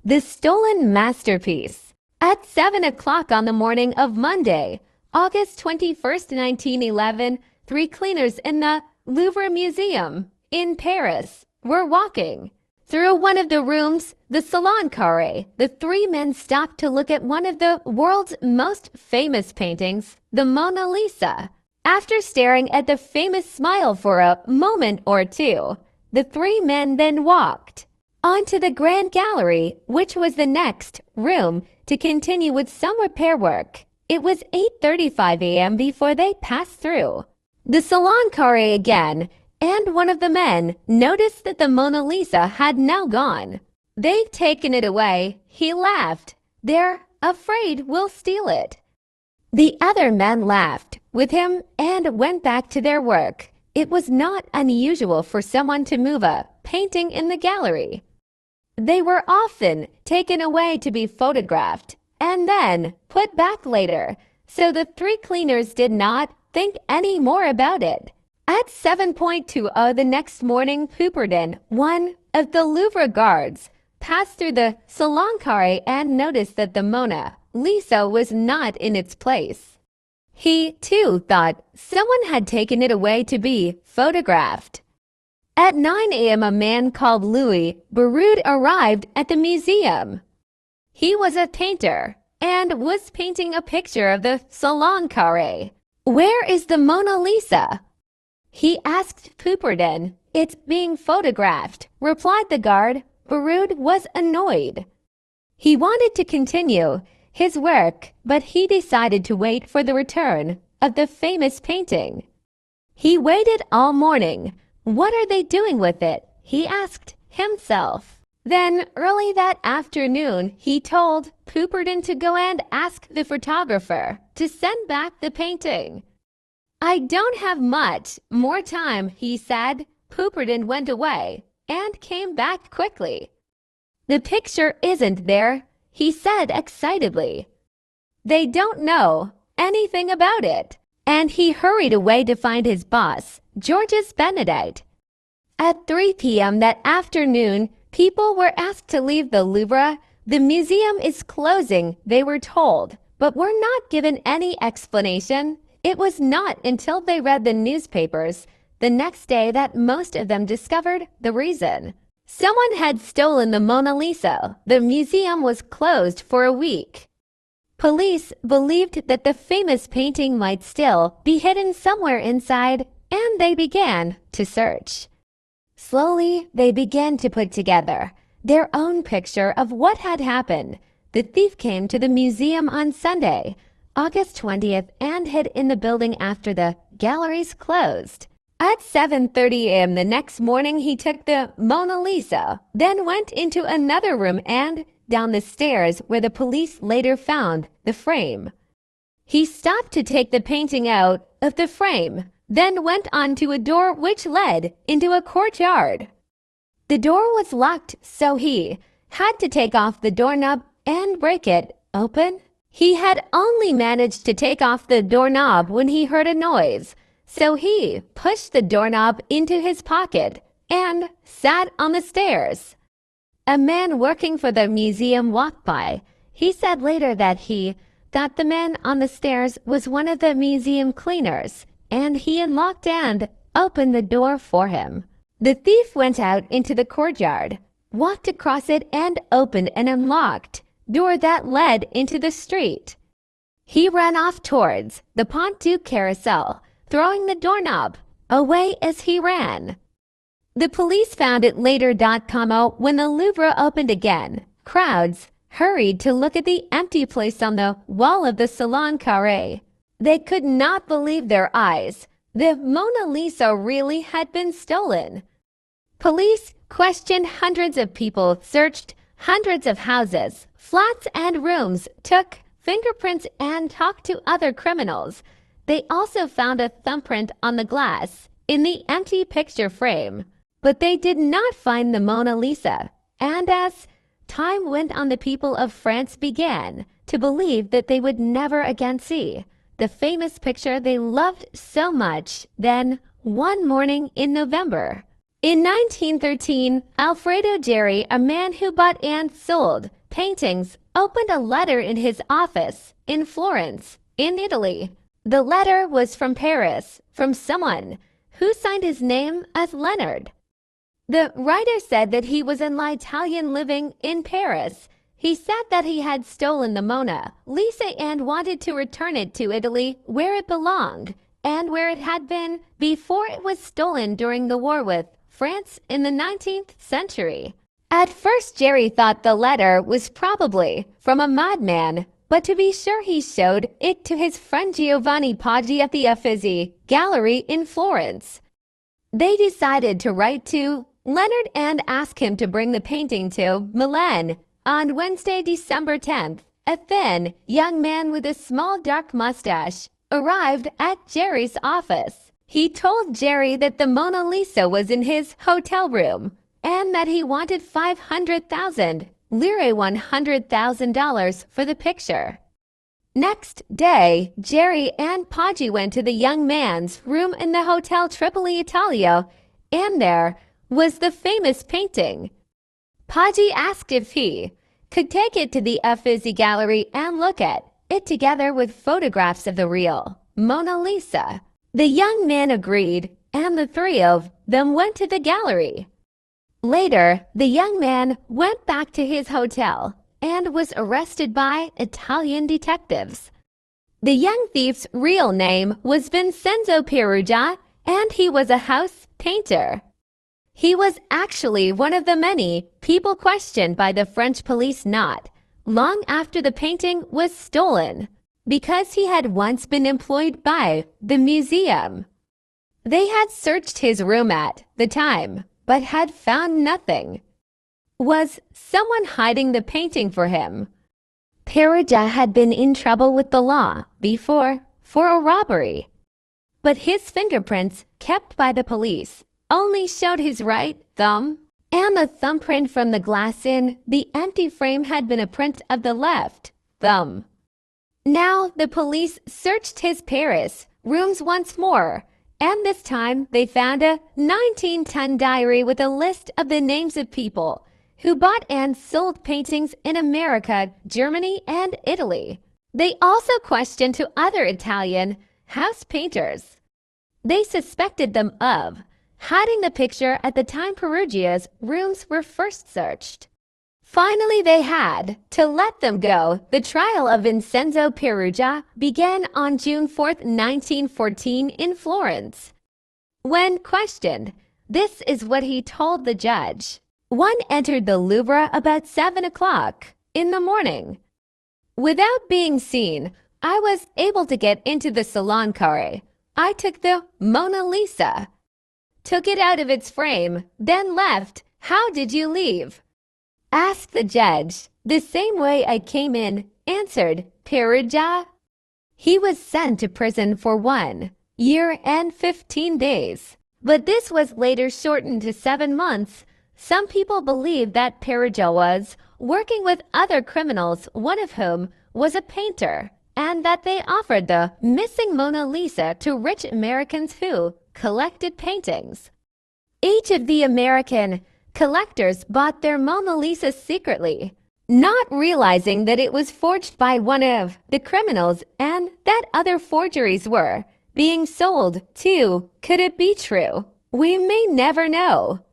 The Stolen Masterpiece. At 7 o'clock on the morning of Monday, August 21st, 1911, three cleaners in the Louvre Museum in Paris were walking through one of the rooms, the Salon Carré. The three men stopped to look at one of the world's most famous paintings, the Mona Lisa. After staring at the famous smile for a moment or two, the three men then walked onto the Grand Gallery, which was the next room, to continue with some repair work. It was 8:35 a.m. before they passed through the Salon Carré again, and one of the men noticed that the Mona Lisa had now gone. "They've taken it away," he laughed. "They're afraid we'll steal it." The other men laughed with him and went back to their work. It was not unusual for someone to move a painting in the gallery. They were often taken away to be photographed and then put back later, so the three cleaners did not think any more about it. At 7:20 the next morning, Poupardin, one of the Louvre guards, passed through the Salon Carré and noticed that the Mona Lisa was not in its place. He, too, thought someone had taken it away to be photographed. At 9 a.m. a man called Louis Beroud arrived at the museum. He was a painter and was painting a picture of the Salon Carré. "Where is the Mona Lisa?" he asked Poupardin. "It's being photographed," replied the guard. Beroud was annoyed. He wanted to continue his work, but he decided to wait for the return of the famous painting. He waited all morning. "What are they doing with it?" he asked himself. Then, early that afternoon, he told Poupardin to go and ask the photographer to send back the painting. "I don't have much more time," he said. Poupardin went away and came back quickly. "The picture isn't there," he said excitedly. "They don't know anything about it." And he hurried away to find his boss, Georges Benedite. At 3 p.m. that afternoon, people were asked to leave the Louvre. "The museum is closing," they were told, but were not given any explanation. It was not until they read the newspapers the next day that most of them discovered the reason. Someone had stolen the Mona Lisa. The museum was closed for a week. Police believed that the famous painting might still be hidden somewhere inside, and they began to search. Slowly, they began to put together their own picture of what had happened. The thief came to the museum on Sunday, August 20th, and hid in the building after the galleries closed. At 7:30 a.m. the next morning, he took the Mona Lisa, then went into another room and down the stairs where the police later found the frame. He stopped to take the painting out of the frame, then went on to a door which led into a courtyard. The door was locked, so he had to take off the doorknob and break it open. He had only managed to take off the doorknob when he heard a noise, so he pushed the doorknob into his pocket and sat on the stairs. A man working for the museum walked by. He said later that he thought the man on the stairs was one of the museum cleaners, and he unlocked and opened the door for him. The thief went out into the courtyard, walked across it, and opened an unlocked door that led into the street. He ran off towards the Pont du Carrousel, throwing the doorknob away as he ran. The police found it later. When the Louvre opened again, crowds hurried to look at the empty place on the wall of the Salon Carré. They could not believe their eyes. The Mona Lisa really had been stolen. Police questioned hundreds of people, searched hundreds of houses, flats, and rooms, took fingerprints, and talked to other criminals. They also found a thumbprint on the glass in the empty picture frame. But they did not find the Mona Lisa, and as time went on, the people of France began to believe that they would never again see the famous picture they loved so much. Then, one morning in November, In 1913, Alfredo Geri, a man who bought and sold paintings, opened a letter in his office in Florence, in Italy. The letter was from Paris, from someone who signed his name as Leonard. The writer said that he was an Italian living in Paris. He said that he had stolen the Mona Lisa and wanted to return it to Italy where it belonged and where it had been before it was stolen during the war with France in the 19th century. At first, Geri thought the letter was probably from a madman, but to be sure he showed it to his friend Giovanni Poggi at the Uffizi Gallery in Florence. They decided to write to Leonard and ask him to bring the painting to Milan on Wednesday, December 10th. A thin, young man with a small dark mustache arrived at Geri's office. He told Geri that the Mona Lisa was in his hotel room and that he wanted 500,000 lire, $100,000 for the picture. Next day, Geri and Poggi went to the young man's room in the Hotel Tripoli Italia, and there was the famous painting. Poggi asked if he could take it to the Uffizi Gallery and look at it together with photographs of the real Mona Lisa. The young man agreed, and the three of them went to the gallery. Later, the young man went back to his hotel and was arrested by Italian detectives. The young thief's real name was Vincenzo Peruggia, and he was a house painter. He was actually one of the many people questioned by the French police not long after the painting was stolen, because he had once been employed by the museum. They had searched his room at the time, but had found nothing. Was someone hiding the painting for him? Peruggia had been in trouble with the law before for a robbery, but his fingerprints kept by the police only showed his right thumb, and the thumbprint from the glass in the empty frame had been a print of the left thumb. Now the police searched his Paris rooms once more, and this time they found a 1910 diary with a list of the names of people who bought and sold paintings in America, Germany, and Italy. They also questioned two other Italian house painters. They suspected them of hiding the picture at the time Peruggia's rooms were first searched. Finally, they had to let them go. The trial of Vincenzo Peruggia began on June 4, 1914 in Florence. When questioned, this is what he told the judge. One entered the Louvre about 7 o'clock in the morning. Without being seen, I was able to get into the Salon Carré. I took the Mona Lisa, took it out of its frame, then left. How did you leave? Asked the judge. The same way I came in, answered Peruggia. He was sent to prison for 1 year and 15 days, but this was later shortened to 7 months. Some people believe that Peruggia was working with other criminals, one of whom was a painter, and that they offered the missing Mona Lisa to rich Americans who collected paintings. Each of the American collectors bought their Mona Lisa secretly, not realizing that it was forged by one of the criminals and that other forgeries were being sold too. Could it be true? We may never know.